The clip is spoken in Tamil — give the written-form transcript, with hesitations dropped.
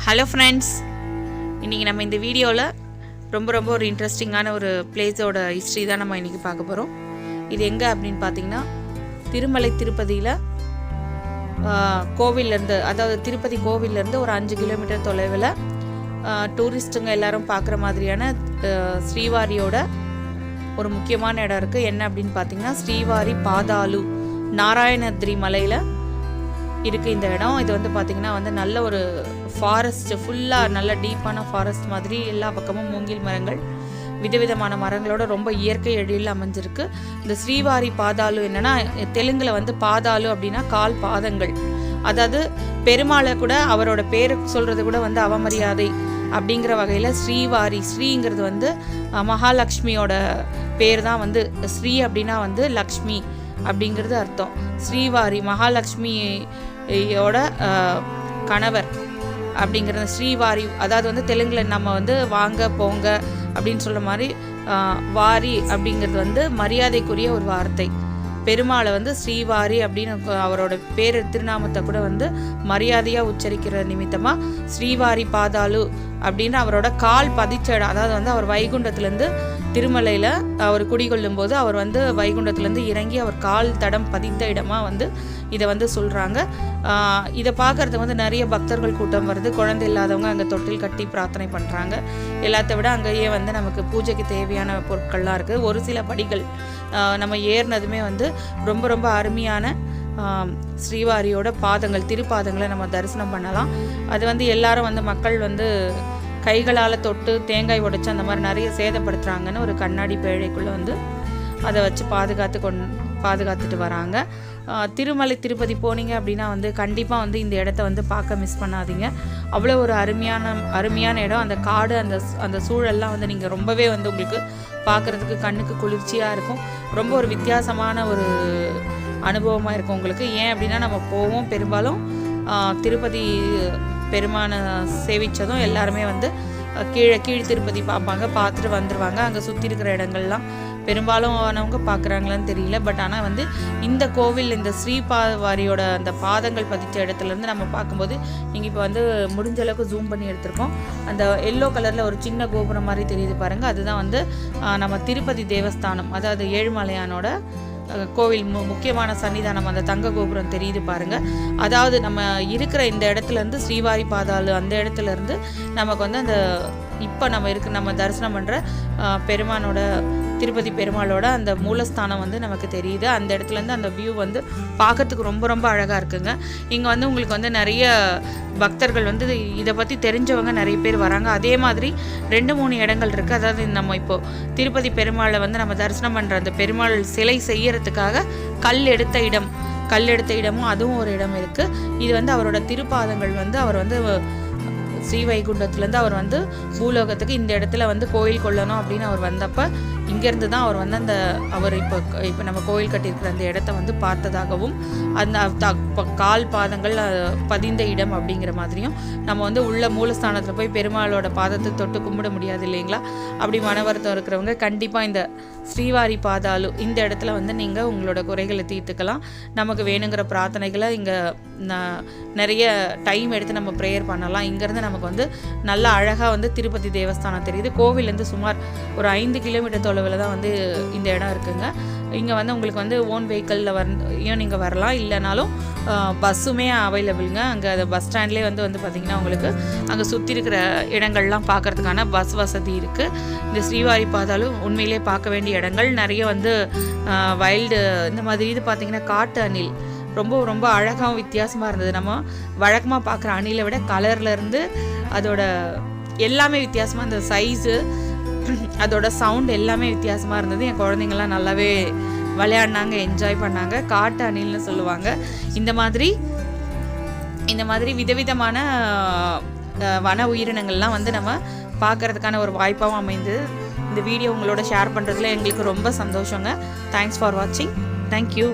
ஹலோ ஃப்ரெண்ட்ஸ், இன்றைக்கி நம்ம இந்த வீடியோவில் ரொம்ப ஒரு இன்ட்ரெஸ்டிங்கான ஒரு பிளேஸோட ஹிஸ்ட்ரி தான் நம்ம இன்றைக்கி பார்க்க போகிறோம். இது எங்கே அப்படின்னு பார்த்தீங்கன்னா, திருமலை திருப்பதியில் கோவிலேருந்து, அதாவது திருப்பதி கோவிலேருந்து ஒரு 5 கிலோமீட்டர் தொலைவில் டூரிஸ்ட்டுங்க எல்லோரும் பார்க்குற மாதிரியான ஸ்ரீவாரியோட ஒரு முக்கியமான இடம் இருக்குது. என்ன அப்படின்னு பார்த்தீங்கன்னா, ஸ்ரீவாரி பாதாளு நாராயணத்ரி மலையில் இருக்குது இந்த இடம். இது வந்து பார்த்திங்கன்னா நல்ல ஒரு ஃபாரஸ்ட், ஃபுல்லாக நல்ல டீப்பான ஃபாரஸ்ட் மாதிரி, எல்லா பக்கமும் மூங்கில் மரங்கள், விதவிதமான மரங்களோட ரொம்ப இயற்கை எழில் அமைஞ்சிருக்கு. இந்த ஸ்ரீவாரி பாதாளு என்னென்னா, தெலுங்கில் வந்து பாதாளு அப்படின்னா கால் பாதங்கள். அதாவது பெருமாளை கூட அவரோட பேரை சொல்கிறது கூட வந்து அவமரியாதை அப்படிங்கிற வகையில் ஸ்ரீவாரி, ஸ்ரீங்கிறது வந்து மகாலட்சுமியோட பேர் தான். வந்து ஸ்ரீ அப்படின்னா வந்து லக்ஷ்மி அப்படிங்கிறது அர்த்தம். ஸ்ரீவாரி மகாலட்சுமியோட கணவர் அப்படிங்கிறது ஸ்ரீவாரி. அதாவது வந்து தெலுங்கில் நம்ம வந்து வாங்க போங்க அப்படின்னு சொல்கிற மாதிரி வாரி அப்படிங்கிறது வந்து மரியாதைக்குரிய ஒரு வார்த்தை. பெருமாளை வந்து ஸ்ரீவாரி அப்படின்னு அவரோட பேர் திருநாமத்தை கூட வந்து மரியாதையாக உச்சரிக்கிற நிமித்தமாக ஸ்ரீவாரி பாதாளு அப்படின்னு அவரோட கால் பதிச்ச இடம். அதாவது வந்து அவர் வைகுண்டத்துலேருந்து திருமலையில் அவர் குடிகொள்ளும் போது அவர் வந்து வைகுண்டத்துலேருந்து இறங்கி அவர் கால் தடம் பதித்த இடமாக வந்து இதை வந்து சொல்கிறாங்க. இதை பார்க்குறதுக்கு வந்து நிறைய பக்தர்கள் கூட்டம் வருது. குழந்தை இல்லாதவங்க அங்கே தொட்டில் கட்டி பிரார்த்தனை பண்ணுறாங்க. எல்லாத்த விட அங்கேயே வந்து நமக்கு பூஜைக்கு தேவையான பொருட்கள்லாம் இருக்குது. ஒரு சில படிகள் நம்ம ஏறினதுமே வந்து ரொம்ப அருமையான ஸ்ரீவாரியோட பாதங்கள், திருப்பாதங்களை நம்ம தரிசனம் பண்ணலாம். அது வந்து எல்லாரும் வந்து மக்கள் வந்து கைகளால் தொட்டு தேங்காய் உடைச்சு அந்த மாதிரி நிறைய சேதப்படுத்துகிறாங்கன்னு ஒரு கண்ணாடி பேழைக்குள்ளே வந்து அதை வச்சு பாதுகாத்துட்டு வராங்க. திருமலை திருப்பதி போனீங்க அப்படின்னா வந்து கண்டிப்பாக வந்து இந்த இடத்த வந்து பார்க்க மிஸ் பண்ணாதீங்க. அவ்வளோ ஒரு அருமையான இடம். அந்த காடு, அந்த சூழல்லாம் வந்து நீங்கள் ரொம்பவே வந்து உங்களுக்கு பார்க்குறதுக்கு கண்ணுக்கு குளிர்ச்சியாக இருக்கும். ரொம்ப ஒரு வித்தியாசமான ஒரு அனுபவமாக இருக்கும் உங்களுக்கு. ஏன் அப்படின்னா, நம்ம போவோம் பெரும்பாலும் திருப்பதி பெருமானை சேவித்ததும் எல்லாருமே வந்து கீழ் திருப்பதி பார்ப்பாங்க, பார்த்துட்டு வந்துடுவாங்க. அங்கே சுற்றி இருக்கிற இடங்கள்லாம் பெரும்பாலும் ஆனவங்க பார்க்குறாங்களான்னு தெரியல. பட் ஆனால் வந்து இந்த கோவில், இந்த ஸ்ரீபாவாரியோட அந்த பாதங்கள் பதிச்ச இடத்துலேருந்து நம்ம பார்க்கும்போது, நீங்கள் இப்போ வந்து முடிஞ்ச அளவுக்கு ஜூம் பண்ணி எடுத்திருக்கோம். அந்த எல்லோ கலரில் ஒரு சின்ன கோபுரம் மாதிரி தெரியுது பாருங்கள். அதுதான் வந்து நம்ம திருப்பதி தேவஸ்தானம், அதாவது ஏழுமலையானோட கோவில் முக்கியமான சன்னிதானம். அந்த தங்க கோபுரம் தெரியுது பாருங்கள். அதாவது நம்ம இருக்கிற இந்த இடத்துலேருந்து ஸ்ரீவாரி பாதாளு அந்த இடத்துலேருந்து நமக்கு வந்து அந்த இப்போ நம்ம தரிசனம் பண்ணுற பெருமானோட, திருப்பதி பெருமாளோட அந்த மூலஸ்தானம் வந்து நமக்கு தெரியுது. அந்த இடத்துலேருந்து அந்த வியூ வந்து பார்க்கறதுக்கு ரொம்ப அழகாக இருக்குங்க. இங்கே வந்து உங்களுக்கு வந்து நிறைய பக்தர்கள் வந்து இதை பற்றி தெரிஞ்சவங்க நிறைய பேர் வராங்க. அதே மாதிரி 2-3 இடங்கள் இருக்குது. அதாவது நம்ம இப்போது திருப்பதி பெருமாளை வந்து நம்ம தரிசனம் பண்ணுற அந்த பெருமாள் சிலை செய்யறதுக்காக கல் எடுத்த இடமும் அதுவும் ஒரு இடம் இருக்குது. இது வந்து அவரோட திருப்பாதங்கள் வந்து அவர் வந்து ஸ்ரீ வைகுண்டத்துலேருந்து அவர் வந்து பூலோகத்துக்கு இந்த இடத்துல வந்து கோயில் கொள்ளணும் அப்படின்னு அவர் வந்தப்போ இங்கேருந்து தான் அவர் வந்து அவர் இப்போ நம்ம கோயில் கட்டியிருக்கிற அந்த இடத்த வந்து பார்த்ததாகவும், அந்த கால் பாதங்கள் பதிந்த இடம் அப்படிங்கிற மாதிரியும், நம்ம வந்து உள்ள மூலஸ்தானத்தில் போய் பெருமாளோட பாதத்தை தொட்டு கும்பிட முடியாது இல்லைங்களா? அப்படி மனவருத்தம் இருக்கிறவங்க கண்டிப்பாக இந்த ஸ்ரீவாரி பாதாளு இந்த இடத்துல வந்து நீங்கள் உங்களோட குறைகளை தீர்த்துக்கலாம். நமக்கு வேணுங்கிற பிரார்த்தனைகளை இங்கே நிறைய டைம் எடுத்து நம்ம ப்ரேயர் பண்ணலாம். இங்கேருந்து நமக்கு வந்து நல்ல அழகாக வந்து திருப்பதி தேவஸ்தானம் தெரியுது. கோவிலேருந்து சுமார் ஒரு 5 கிலோமீட்டர் தொலைவில் தான் வந்து இந்த இடம் இருக்குங்க. இங்கே வந்து உங்களுக்கு வந்து ஓன் வெஹிக்கிளில் நீங்கள் வரலாம், இல்லைனாலும் பஸ்ஸுமே அவைலபிளுங்க. அங்கே அந்த பஸ் ஸ்டாண்ட்லேயே வந்து பார்த்திங்கன்னா உங்களுக்கு அங்கே சுற்றி இருக்கிற இடங்கள்லாம் பார்க்குறதுக்கான பஸ் வசதி இருக்குது. இந்த ஸ்ரீவாரி பாதாளு உண்மையிலே பார்க்க வேண்டிய இடங்கள் நிறைய வந்து வைல்டு இந்த மாதிரி இது பார்த்திங்கன்னா காட்டு அணில் ரொம்ப அழகாகவும் வித்தியாசமாக இருந்தது. நம்ம வழக்கமாக பார்க்குற அணிலை விட கலர்லேருந்து அதோட எல்லாமே வித்தியாசமாக, அந்த சைஸு, அதோட சவுண்ட் எல்லாமே வித்தியாசமாக இருந்தது. என் குழந்தைங்கள்லாம் நல்லாவே விளையாடினாங்க, என்ஜாய் பண்ணாங்க. காட்டு அணில்னு சொல்லுவாங்க. இந்த மாதிரி விதவிதமான வன உயிரினங்கள்லாம் வந்து நம்ம பார்க்குறதுக்கான ஒரு வாய்ப்பாகவும் அமைந்து இந்த வீடியோ உங்களோட ஷேர் பண்ணுறதுல எங்களுக்கு ரொம்ப சந்தோஷங்க. தேங்க்ஸ் ஃபார் வாட்சிங். தேங்க்யூ.